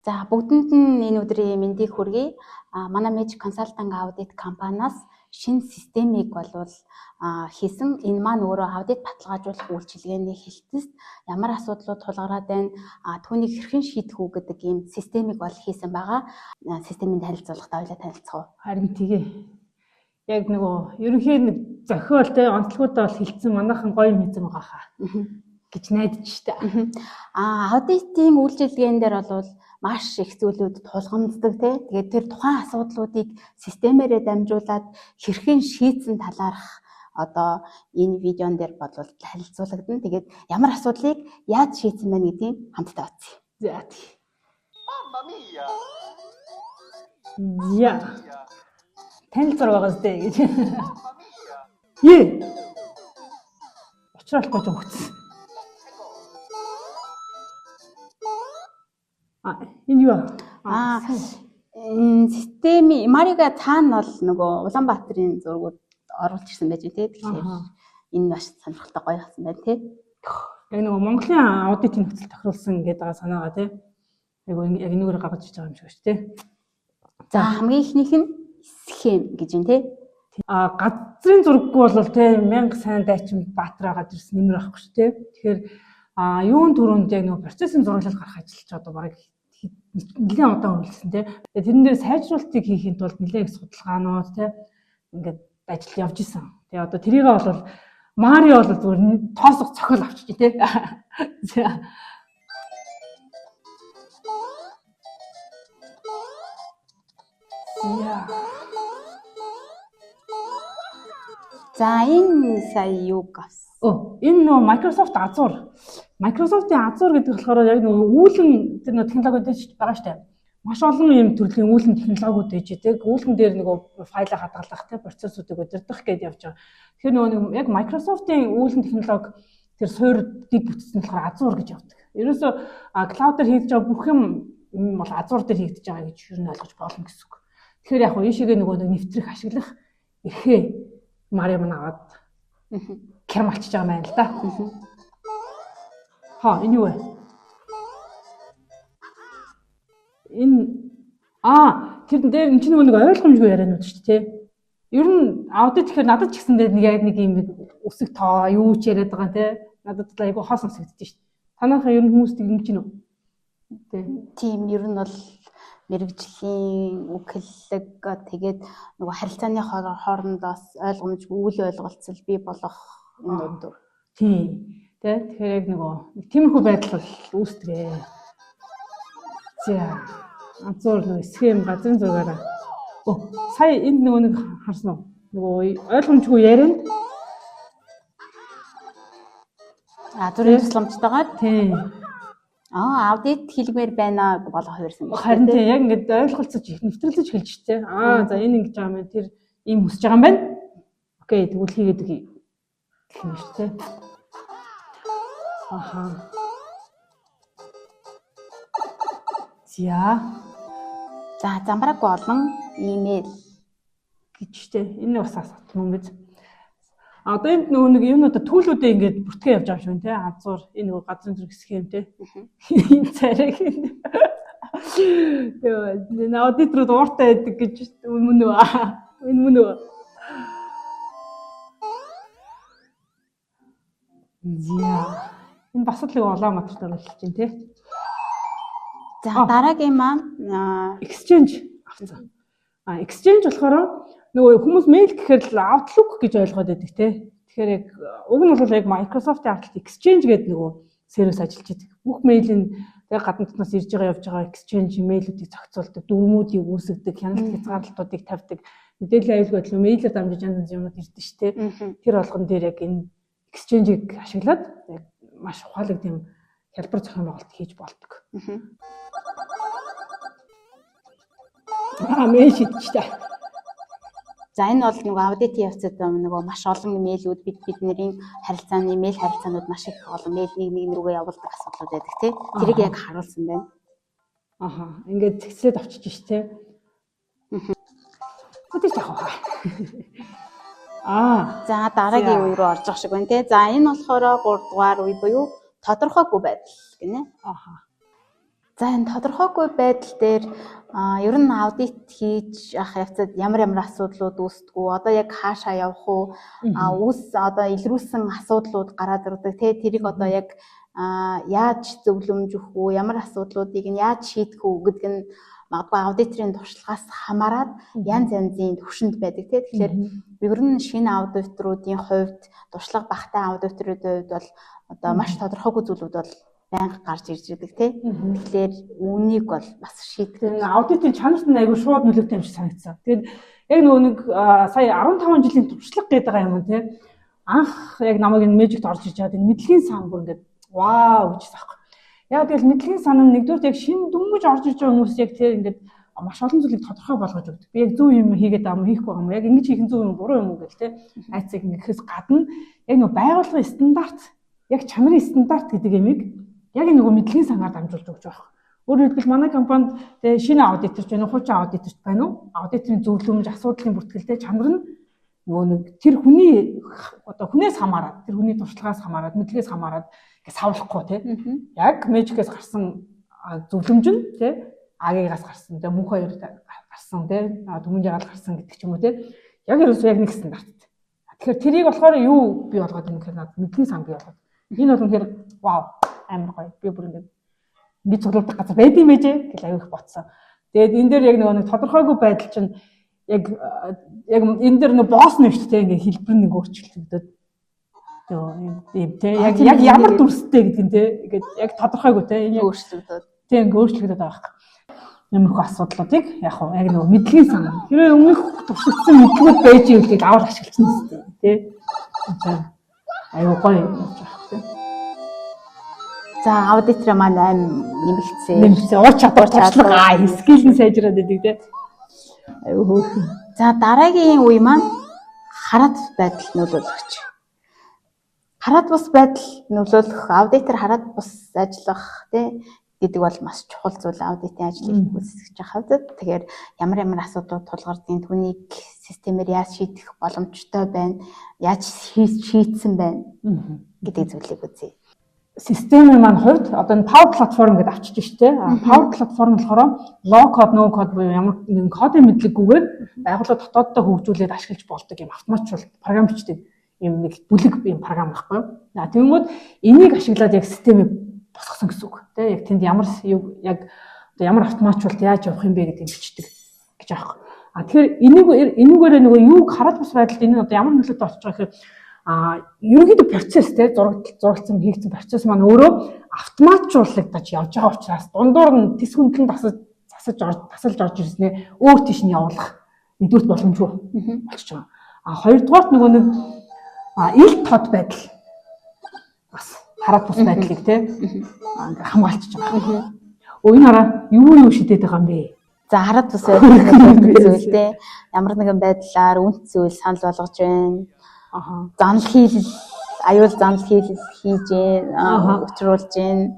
За бүгдэнд нь энэ өдрийн мэндийг хүргэе. Манай Magic Consulting Audit компаниас шинэ системийг болвол хийсэн. Энэ маань өөрөө аудит баталгаажуулах үйлчилгээний хэлтсэд ямар асуудлууд тулгараад байна, түүнийг хэрхэн шийдэх үү гэдэг ийм системийг бол хийсэн байгаа. Системийн танилцуулгад ойлоо танилцах уу? Харин тэгээ. Яг нөгөө ерөнхий нэг зохиол те онцлогуудаа бол хэлсэн манайхан гоё юм хийсэн байгаа хаа гэж найдаж штэ. Аудитын үйлчилгээн дээр бол маш их зүйлүүд тулгамддаг тий. Тэгээд тэр тухайн асуудлуудыг системээрээ дамжуулаад хэрхэн шийдсэн талаарх одоо энэ видеон дээр бодлол танилцуулагдана. Тэгээд ямар асуудлыг яаж шийдсэн байна гэдгийг хамтдаа үзье. За тий. Я. Танилцуулга байгаа зү гэж. Е. Очролгүй зүгтсэн. Энэ юу? Системи Марига цаана бол нөгөө Улаанбаатарын зургууд оруулж ирсэн байж тий. Тэгэхээр энэ маш сонирхолтой гоё хасан байна тий. Яг нөгөө Монголын аудитын нөхцөл тохируулсан гэдэг байгаа санаагаа тий. Яг энэгээр гаргаж иж байгаа юм шиг шүү тий. За хамгийн ихнийх нь схем гэж юм тий. Газрын зураггүй бол тий 1000 сайн дайчин Баатар агаад ирсэн нэмэр авахгүй шүү тий. Тэгэхээр юун түрүүнд яг нөгөө процессын зураглал гарах ажил ч одоо бараг нэлээд удаан үргэлжлэсэн тий. Тэгээ тэрэн дээр сайжруулалтыг хийхин тулд нэлээд их судалгаанууд тий ингээд ажил явж исэн. Тэгээ одоо тэрийг бол Мари бол зүгээр тоосох цохол авчиж тий. За энэ сая юу гавс? Энэ нөгөө Microsoft Azure. Microsoft-ийн Azure гэдэг болохоор яг нөгөө үүлэн тэр нөгөө технологиуд байгаа штэ. Маш олон юм төрлийн үүлэн технологиуд ээж идэг. Үүлэн дээр нөгөө файлаа хадгалах те процессуудыг удирдах гэдээ явж байгаа. Тэгэхээр нөгөө яг Microsoft-ийн үүлэн технологи тэр суурьдыг бүтсэн болохоор Azure гэж явдаг. Ерөөсөө cloud-аар хийж байгаа бүх юм бол Azure дээр хийгдэж байгаа гэж юу нь ойлгож болно гэсэн үг. Тэгэхээр яг ийшээгээ нөгөө нэвтрэх ашиглах эрхээ Мариам аваад кермалчж байгаа юм байна л да. Энэ юу вэ? Энэ тэр дээр энэ чинь нэг ойлгомжгүй яриануд шүү дээ. Ер нь аудит гэхээр надад ч гэсэн яг нэг юм өсөг тоо юу ч яриад байгаа те. Надад л айгу хоосон сонсогдож шүү дээ. Танайхаа ер нь хүмүүст юм чинь үү? Тийм ер нь бол мэрэгжлийн үхэллэг тэгээд нөгөө харилцааны хоорондоос ойлгомжгүй үйл ойлголцол бий болох юм уу? Тийм. Тэгэхээр яг нөгөө тиймэрхүү байдал бол үүсдэг. За Azure нөгөө схем газрын зургаараа. Сая энд нөгөө нэг харсан уу? Нөгөө ойлгомжгүй яриан. Azure-ийн тусламжтайгаар тийм. Аудит хэлмээр байна болох хувирсан. Харин тийм яг ингээд ойлголцож нэвтрүүлж хэлж тээ. За энэ ингэж байгаа юм тэр ийм хүсэж байгаа юм байна. Окей тэгвэл хийгээд өгье гэх юм шүү дээ. За замбраагүй олон имэйл гэж тээ. Энэ бас асуудал юм биз. Одоо энд нөгөө нэг юмнуудаа төлөвлөдөө ингээд бүртгээ явж байгаа шүү нэ Azure энэ нөгөө газрын зураг схем те. Энэ царайг энэ аудиторууд ууртай байдаг гэж мөн үү? Энэ мөн үү? Энэ бас л нэг Улаанбаатар хэлж байна те. За дараагийн маань Exchange авсан. Exchange болохоор нөгөө хүмүүс мэйл гэхээр л Outlook гэж ойлгоод байдаг те. Тэгэхээр яг уг нь бол яг Microsoft-ийн аргалт Exchange гэдэг нөгөө сервис ажиллаж байдаг. Бүх мэйлийн яг гадна дотноос ирж байгаа явж байгаа Exchange мэйлүүдийг зохицуулдаг, дүрмүүдийг үүсгэдэг, хяналт хязгаарлалтуудыг тавьдаг. Мэдээллийн аюулгүй байдлаар мэйлээр дамжиж янз юмнууд ирдэг шүү те. Тэр болгон дээр яг энэ Exchange-ийг ашиглаад яг маш ухаалаг тийм хялбар зохион байгуулалт хийж болдог. Мэйл шийдчихтэй. За энэ бол нөгөө аудитын явцад нөгөө маш олон мэйлүүд бидний харилцааны мэйл харилцаанууд маш их олон мэйл нэг рүүгээ явуулдаг асуудлууд байдаг тий. Тэрийг яг харуулсан байна. Ингээд зэгцлээд авчиж ш тий. Хөтөж яах вэ? За дараагийн үе рүү орж байгаа шиг байна тий. За энэ болохоор 3 дугаар үе буюу тодорхойгүй байдал гинэ. За энэ тодорхойгүй байдал дээр ер нь аудит хийж авах явцад ямар асуудлууд үүсдэггүй одоо яг хаашаа явах уу одоо илрүүлсэн асуудлууд гараад ирдэг тэрийг одоо яг яаж зөвлөмжөх үү ямар асуудлуудыг нь яаж шийдэх үү гэдэг нь магадгүй аудиторын туршлагаас хамаарат янз янзын төвшөнд байдаг тэгэхээр ер нь шинэ аудиторуудын хувьд туршлага багтай аудиторуудын хувьд бол одоо маш тодорхойгүй зүйлүүд бол байнга гарч ирж байдаг тэгэхээр үүнийг бол бас шийдэх. Аудитын чанарт нь айгүй шууд нөлөөтэй юм шиг санагдсан. Тэгээд яг нөгөө нэг сая 15 жилийн туршлага гэдэг юм анх яг намайг энэ мэжикт орж иж чад энэ мэдлэгийн сан бүр ингээд вау гэж таахгүй. Яг тэгэл мэдлэгийн сан нь нэгдүгээр яг шинэ дүнмж орж иж байгаа хүмүүс яг тэр ингээд маш олон зүйлийг тодорхой болгож өгдөг. Би яг зөв юм хийгээд байгаа юм хийхгүй байгаа юм. Яг ингэж хийх нь зөв юм буруу юм уу гэл айцыг ингэхээс гадна яг нөгөө байгууллагын стандарт яг чанарын стандарт гэдэг юмыг яг нөгөө мэдлэгийн санаар дамжуулж өгч байгаа. Өөрөөр хэлбэл манай компанид шинэ аудиторч байна уу, хуучин аудиторч байна уу? Аудиторын зөвлөмж, асуудлын бүртгэлтэй чанар нь нөгөө нэг тэр хүний одоо хүнээс хамаарат, тэр хүний туршлагаас хамаарат, мэдлэгээс хамаарат гэж савлахгүй яг мэжикээс гарсан зөвлөмж нь АГ-гаас гарсан, мөнх хоёр гарсан, түмэн жагаал гарсан гэдэг ч юм уу яг ерөөсөө яг нэг стандарт. Тэгэхээр тэрийг болохоор юу бий болгоод юм гэхээр мэдлэгийн сан бий болгоод. Энэ бол үнэхээр вау амар гоё. Би бүр ингэ цуглуулдаг газар байд юм ээжээ гэж аяг их ботсон. Тэгээд энэ дээр яг нэг тодорхойгүй байдал чинь яг энэ дээр нэг босс нь шүү дээ ингэ хэлбэр нэг өөрчлөгдөд. Яг ямар дүрстэй гэдэг нь ингээд яг тодорхойгүй энэ өөрчлөгдөд. Ингэ өөрчлөгдөд байгаа юм. Ямар их асуудлуудыг яг нэг мэдлэгийн сан. Хэрвээ өмнөх туршигдсан мэдлэгүүд байж ивэл аваад ашигласан юм тий. Аюу гоё юм байна. За аудитор маань нэмэгцээ уур чадвар туршлага скил нь сайжраад идэг тий. Аюу хөөрхөн. За дараагийн үе маань хараад байдал нөлөөлөгч. Хараад бус байдал нөлөөлөх аудитор хараад бус ажиллах тий гэдэг бол маш чухал зүйл аудитын ажлыг үүсгэж байгаа хавьд. Тэгэхээр ямар асуудлууд тулгардгийг түүнийг системээр яаж шийдэх боломжтой байна, яаж шийдсэн байна гэдэг зүйлийг үзье. Системийн маань хувьд одоо энэ Power Platform гэдэг авчиж штэ. Power Platform болохоор low code, no code буюу ямар нэгэн кодын мэдлэггүйгээр байгууллага дотооддоо хөгжүүлээд ашиглаж болдог юм автоматжуулалт програм бичдэг юм нэг бүлэг юм програм байхгүй юу. Тэгмүүд энийг ашиглаад яг системийг босгосон гэсэн үг. Тэ яг тэнд ямар автоматжуулалт яаж явах юм бэ гэдгийг бичдэг гэж аахгүй. Тэгэхээр энийгээрээ нөгөө юуг хараад бус байдалд энэ одоо ямар нөлөөтэй болчих вэ гэхээр ерөнхийдөө процесс те зурагцсан хийгдсэн процесс маань өөрөө автоматжуулагдаж явж байгаа учраас дундуур нь тэс хөндлөн тасалж орж ирснээр өөр тийш нь явуулах нэгдүгürt боломжгүй болчихж байгаа. Хоёрдугаарт нөгөө нэг ил тод байдал бас хараад бус байдлыг те хамгаалчихж байгаа. Энэ хараа юу шидэт байгаа юм бэ? За хараад бус байдал зүйл те ямар нэгэн байдлаар үнэт зүйл санал болгож байна. Занал хийл аюул занал хийж учруулж гин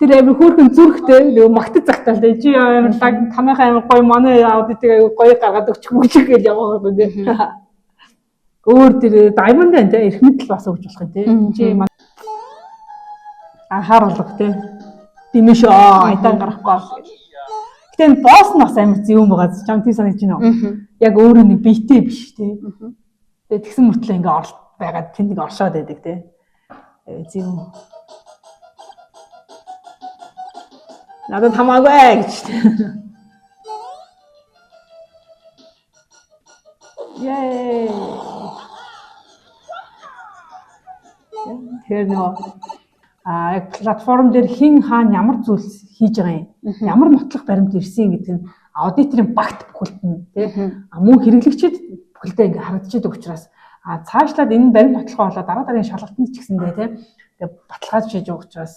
тэр амар хөөрхөн зүрхтэй нөгөө магтад загтаал дээ чи амар танайхаа амар гоё манай аудитыг аягүй гоё гаргаад өгчих мөчг гэж яваа гэдэг тийм өөр тэр diamond энэ эрх мэдэл бас өгч болох юм тийм чи анхааруулга тийм димэш айдан гарахгүй гэтээ босс нь бас амар зөв байгаа чам тийм санагдаж байна уу яг өөрөө нэг биетэй биш тийм тэгээд тэгсэн мөртлөө ингээ оролт байгаад тэнд нэг оршоод байдаг тий. Зөв. Надад хамаагүй гэж. Яа. Тэр нөө платформ дээр хэн хаана ямар зүйл хийж байгаа юм. Ямар нотлох баримт ирсэн гэдэг нь аудиторын багт бүхэлдэн тий. Мөн хэрэглэгчид бүхэлдээ ингээ харагдчихдаг учраас цаашлаад энэ баримт баталгаа болоод дараагийн шалгалтанд ч гэсэндээ тий ингээ баталгааж хийж байгаа учраас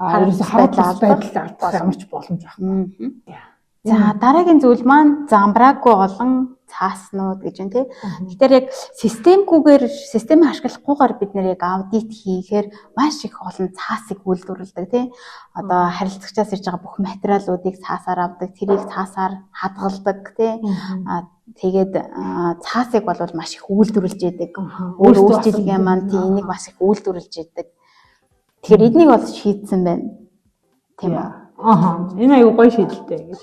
ерөөсөө хараад байдал ямарч боломж байхгүй. За дараагийн зүйл маань замбраагүй олон цааснууд гэж байна тий. Тэгэхээр яг системийг ашиглахгүйгээр бид нэр яг аудит хийхээр маш их олон цаасыг үйлдвэрлэдэг тий. Одоо харилцагчаас ирж байгаа бүх материалуудыг цаасаар авдаг, тэрийг цаасаар хадгалдаг тий. Тэгээд цаасыг бол маш их үйлдвэрлэж яадаг. Өөр үйлчлэгээ маань тий энийг маш их үйлдвэрлэж яадаг. Тэгэхээр эднийг бол шийдсэн байна. Тийм үү? Энэ аюу гоё шийдэлтэй гэж.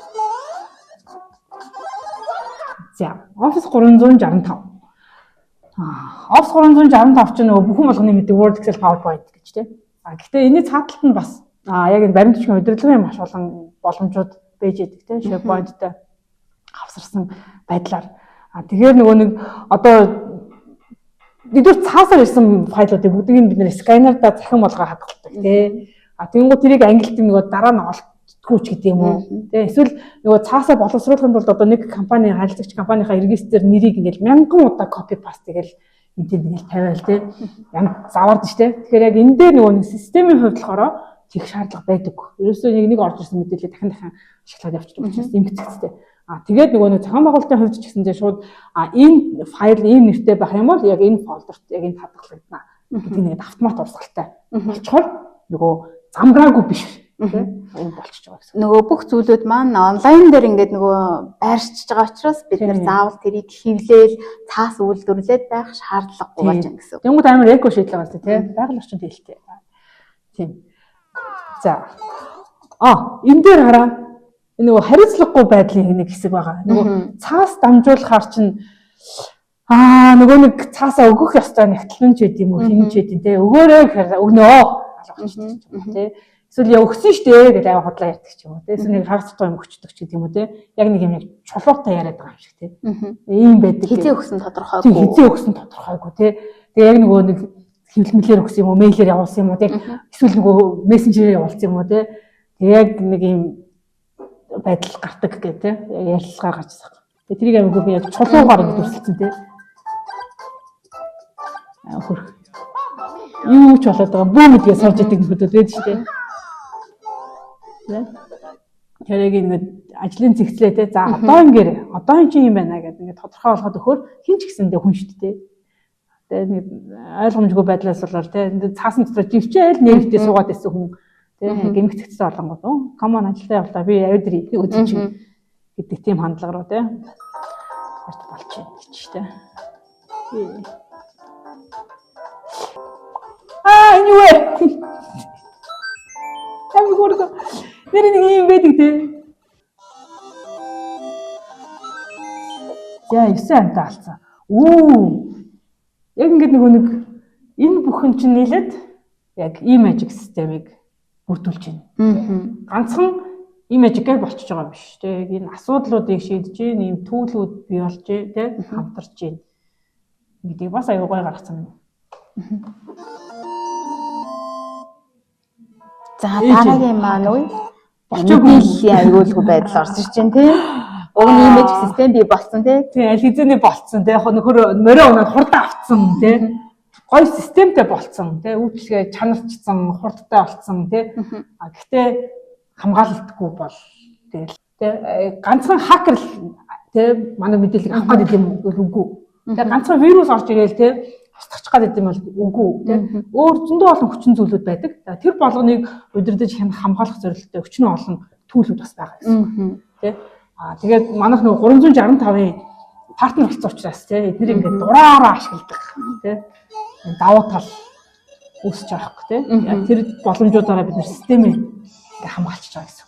За, Office 365. Office 365 ч нөгөө бүхэн болгоны мэдээ Word, Excel, PowerPoint гэж тийм. Гэхдээ энэний цааталт нь бас яг энэ баримт бичгийн удирдлагын маш олон боломжууд байж байдаг тийм. SharePoint-тэй авсарсан байдлаар. Тэгэхээр нөгөө нэг одоо нэгдүгээр цаасаар ирсэн файлуудыг бүгдийг бид нэр сканерда захин болгоо хадгалдаг тийм. Тэгэнгүүт тэрийг ангилт нөгөө дараа нь олддоггүй ч гэдэг юм уу. Тэ эсвэл нөгөө цаасаа боловсруулахын тулд одоо нэг компани харилцагч компанийнхаа регистр нэрийг ингээл мянган удаа копи паст тэгэл энэ тэгэл тавиал тэ. Янз заваард ш тэ. Тэгэхээр яг энэ дээр нөгөө нэг системийн хувьд болохоор тех шаардлага байдаг. Ерөөсөө нэг орж ирсэн мэдээлэл дахин ашиглаад явчих учраас эмгэцэгтэй. Тэгээд нөгөө нэг зохион байгуулалтын хувьд ч гэсэндээ шууд энэ файл ийм нэртэй байх юм бол яг энэ фолдерт яг энэ хадгалагдана гэдэг нэг автомат урсгалтай болчоор нөгөө замбраагүй биш тийм энэ болчихж байгаа гэсэн. Нөгөө бүх зүйлүүд маань онлайн дээр ингээд нөгөө байршиж байгаа учраас бид нэр заавал тэрийг хэвлээл цаас үйлдвэрлээд байх шаардлагагүй болж байна гэсэн. Тэнгүүд амар эко шийдлээ байна тийм байгаль орчинд хэлтэй. Тийм. За. Энэ дээр хараа нөгөө хариуцлагагүй байдлын нэг хэсэг байгаа. Нөгөө цаас дамжуулахаар чинь нөгөө нэг цаасаа өгөх ёстой нэгтлэн ч гэдэм үү хин ч гэдэм те өгөөрэй гэхээр өгнөө алгачдаг юм те эсвэл яа өгсөн штэ гэж аваа хотлоо ярьдаг ч юм уу те эсвэл нэг харцтай юм өгчдөг ч гэдэм үү те яг нэг юм яг чулуутай яриад байгаа юм шиг те ийм байдаг. Хизээ өгсөн тодорхойгүй. Хизээ өгсөн тодорхойгүй те тэгээ яг нөгөө нэг хэвлэмжлэр өгсөн юм уу мэйлээр явуулсан юм уу те эсвэл нөгөө мессенжерээр явуулсан юм уу те тэгээ яг нэг ийм байдал гардаг гэх те ярилцлага гарч байгаа. Тэгээ тэрийг аягүй би яг чулуугаар дүрсэлсэн те хөрх юу ч болоод байгаа бүү гэдгээ сорж идэг хүмүүс байдаг шүү дээ. Тэрийг ингээд ажлын зэгцлээ те за одоо энэ чинь юм байна гэдэг ингээд тодорхой болгоод өгөхөр хин ч гэсэндээ хүн шүү дээ. Тэгээ нэг ойлгомжгүй байдлаас болоор те цаасан дотор живчээл нэрвтээ суугаад байсан хүн те гэмгцэгцсэн олонгод комон ажилдаа явлаа би авидри өдөр чинь гэдэг тийм хандлага руу те орж болчих юм гэж те. Энэ юу вэ? Амиг гөргө. Нэр нэг юм байдаг те. За 9 амтаа алцсан. Яг ингээд нэг энэ бүхэн чинь нийлээд яг e-magic системийг бүрдүүлж байна. Ганцхан e-magic-ээр болчихж байгаа юм биш те. Энэ асуудлуудыг шийдэж, ийм түүлүүд бий болж те хамтарч байна. Гэдгийг бас аюу гой гаргацсан юм. За дараагийн маань үе мэдээллийн аюулгүй байдал орж ирж байна тийм. Уг нь имиж систем бий болсон тийм. Аль хэзээний болцсон тийм. Яг нөхөр морой унаад хурдан автсан тийм. Гой системтэй болцсон тийм. Үйлчлэгээ чанарчсан, хурдтай болцсон тийм. Гэхдээ хамгаалалтгүй бол тийм. Ганцхан хакер тийм манай мэдээллийг авах гэдэг юм үгүй. Тэгээ ганцхан вирус орж ирээл тийм. Устгах гэдэг юм бол үгүй тийм өөр зөндөө олон хүчин зүйлүүд байдаг. Тэр болгоныг удирдах хамгаалах зорилготой өчнөө олон төлөвлөд бас байгаа юм. Тийм тэгээд манайх нөгөө 365-ын партнер болсон учраас тийм эдгээр ингээд дураараа ашигладаг тийм давуу тал үүсэж байгаа хэрэг тийм яг тэр боломжуудаараа бид нэр системийг ингээд хамгаалчихж байгаа гэсэн.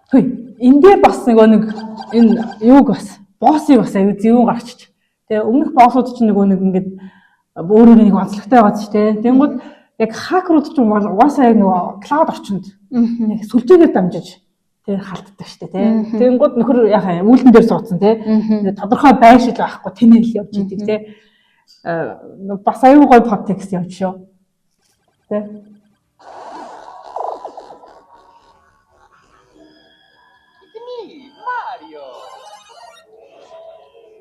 Хөөе энэ дээр бас нэг энэ юуг бас боссыг бас аюу зөвөн гаргачих. Тэгээ өмнөх боссууд чинь нэг ингээд өөрөөр нэг онцлогтой байгаа ч тийм. Тэнгүүд яг хакерууд чинь угаасаа яг нөгөө клауд орчинд яг сүлжээгээр дамжиж тийм халтдаг штэ тийм. Тэнгүүд нөхөр яхаа үүлэн дээр суудсан тийм. Тодорхой байшил байхгүй тэнэл явж идэг тийм. Бас аюу гой подтекст явж шүү. Тийм.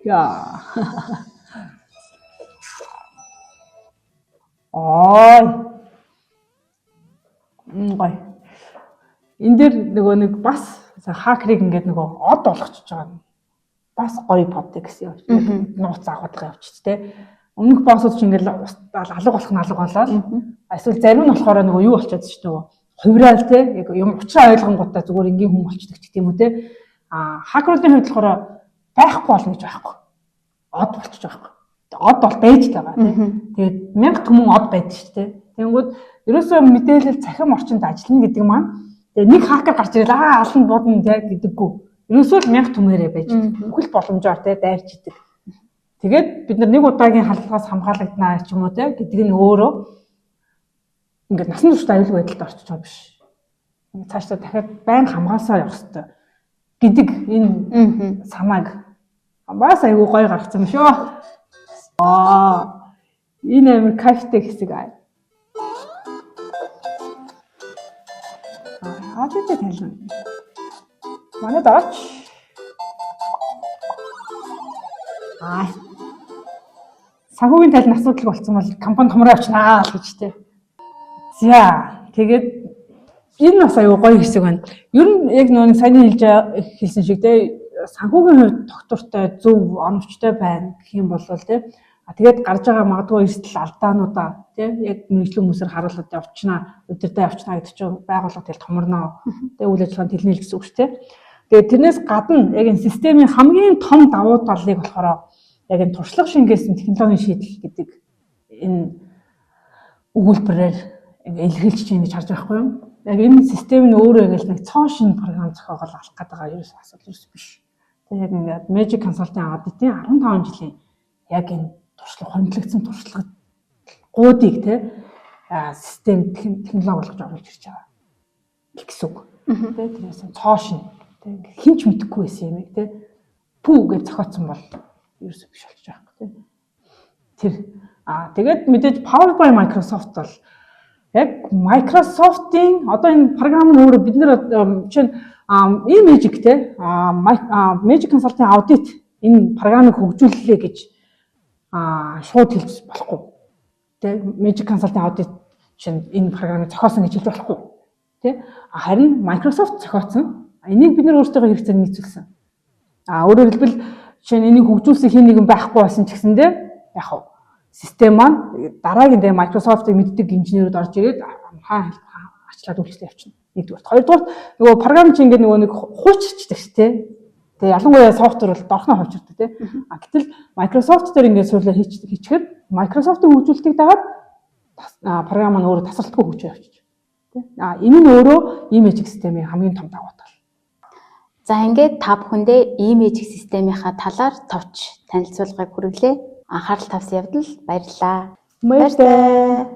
Яа. Гой. Энэ дээр нөгөө нэг бас хакерыг ингээд нөгөө од болгочихж байгаа. Бас гоё подтекст явж. Нууц агуулга явчих те. Өмнөх боссууд ч ингээд алга болох нь алга болоод эсвэл зарим нь болохоор нөгөө юу болчиход ч нөгөө хувираал те. Яг юм учраа ойлгонгуудаа зүгээр энгийн хүн болчихдаг ч гэдэм үү те. Хакеруудын хувьд болохоор байхгүй болно гэж байхгүй. Од болчих жоохгүй. од бол байж байгаа тийм. Тэгээд 1000 түмэн од байдаг шүү дээ. Тэнгүүд ерөөсөө мэдээлэл цахим орчинд ажиллана гэдэг маань тэгээд нэг хакер гарч ирэл алан бодно гэдэггүй. Ерөөсөө л 1000 түмээрээ байж бүхэл боломжоор дайрч идэг. Тэгээд бид нар нэг удаагийн халдлагаас хамгаалагдана ч юм уу гэдэг нь өөрөө ингээд насан туршид аюулгүй байдалд орчих юм биш. Ингээд цаашдаа дахиад байн хамгаалсаар явах хэрэгтэй гэдэг энэ санааг бас аюулгүй гоё гаргацсан юм шүү. Энэ амар кайфтай хэсэг аа. Аадтай тайлбар. Манай дооч. Санхүүгийн тал нь асуудал болсон бол компани томроо авчнаа л гэж тий. За тэгээд энэ бас аюу гоё хэсэг байна. Ер нь яг нөгөө саяны хэлсэн шиг тий санхүүгийн хувьд доктортой зөв оновчтой байна гэх юм бол тий. Тэгээд гарч байгаа магадгүй эрсдэл алдаануудаа тий яг мэрэгжлийн хүмүүсээр харуулад явчнаа, өдөртөө явчнаа гэдэг чинь байгууллага тэл томорноо. Тэгээд үйл ажиллагаанд хэлнэ гэсэн үг шүү тий. Тэгээд тэрнээс гадна яг энэ системийн хамгийн том давуу талыг болохоор яг энэ туршлага шингээсэн технологийн шийдэл гэдэг энэ өгүүлбэрээр илэрхийлж чинь гэж харж байгаа байхгүй юу? Яг энэ систем нь өөрөө ингээл нэг цоо шин програм зохиогол алах гэдэг байгаа ерөөс асуудал ерөөс биш. Тэгээд яг ингээд Magic Consulting аудитын 15 жилийн яг энэ туршлага хөндлөгдсөн туршлагуудыг тий систем технологи болгож оруулж ирж байгаа гэсэн үг. Тэ тэрээс цоо шин тий хинч мэдэхгүй байсан юм тий пүү гэж зохиоцсон бол ерөөсөө биш болчих واخ тий. Тэр тэгээд мэдээж Power by Microsoft бол яг Microsoft-ийн одоо энэ програм нь өөрөө бид нэр чинь Magic тий Magic Consulting audit энэ програмыг хөгжүүллээ гэж шууд хэлж болохгүй. Тэ Magic Consulting audit чинь энэ програмыг зохиосон гэж хэлж болохгүй. Тэ харин Microsoft зохиосон. Энийг бид нэр өөрсдөө хэрэгцээнд нийцүүлсэн. Өөрөөр хэлбэл жишээ нь энийг хөгжүүлсэн хин нэгэн байхгүй байсан ч гэсэндээ яг хав систем маань дараагийн дэ Microsoft-ыг мэддэг инженерүүд орж ирээд ачлаад үйлчлээ явчихна. Нэгдүгээр. Хоёрдугаар нөгөө програм чинь ингээд нөгөө нэг хуучирчдаг ш тэ. Тэгээ ялангуяа софтвер бол дорхноо хуучирдаг тэ. Гэтэл Microsoft дээр ингээд суурлаа хийчихээр Microsoft-ийн хөгжүүлэлтийг дагаад програм маань өөрөө тасралтгүй хөгжиж явчих. Тэ. Энэ нь өөрөө имиж системийн хамгийн том давуу тал. За ингээд та бүхэндээ имиж системийнхаа талаар товч танилцуулгыг хүргэлээ. Анхаарал тавьсан явдал баярлалаа. Баярлалаа.